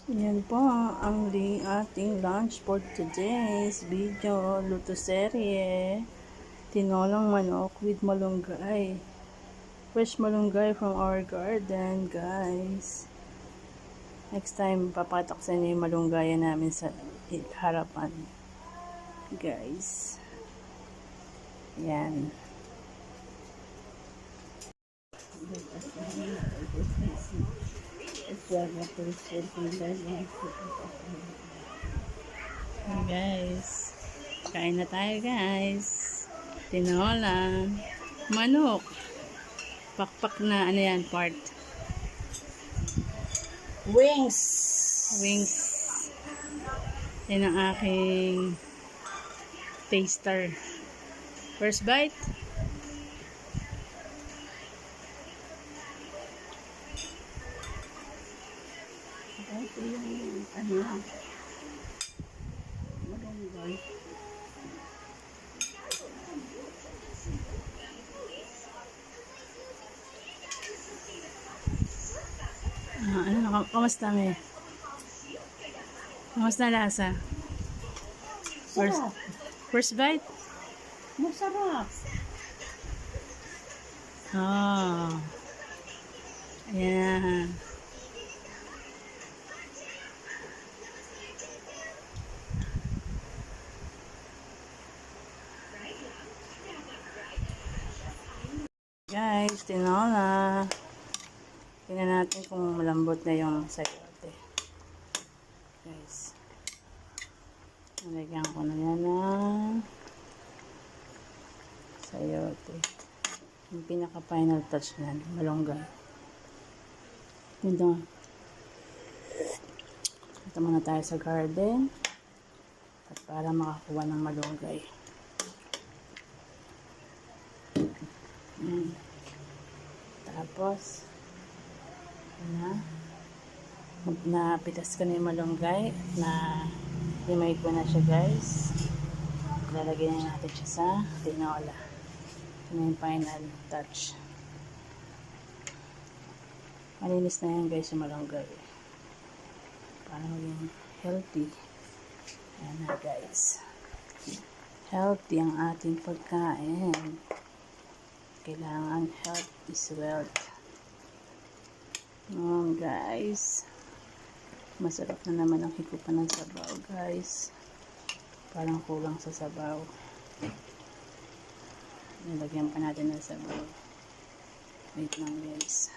Yan po ang ating lunch for today's video. Luto serye. Tinolang manok with malunggay. Fresh malunggay from our garden, guys. Next time, papatak sa inyo yung malunggayan namin sa harapan. Guys. Yan. Guys, kain na tayo guys. Tinola, manok, pakpak na ano yan part. Wings. Yan ang aking taster. First bite. Ito yung ano, malunggay. Kamusta me? Kamusta lasa? Sarap. First bite? Masarap. Oh. Ayan. Guys, tinola. Tingnan natin kung malambot na yung sayote. Guys. Nalagyan ko na yan ng sayote. Yung pinaka-final touch na malunggay. Ito. Ito muna tayo sa garden. At para makakuha ng malunggay. Tapos, napitas ko na yung malunggay na himay ko na siya guys. Lalagyan na natin siya sa tinola. Ito na yung final touch. Malinis na yan guys yung malunggay. Para maging healthy. Ayan na guys. Healthy ang ating pagkain. Kailangan health is wealth. Guys. Masarap na naman ang hikupan ng sabaw, guys. Parang kulang sa sabaw. Nilagyan pa natin ng sabaw. Wait lang, guys.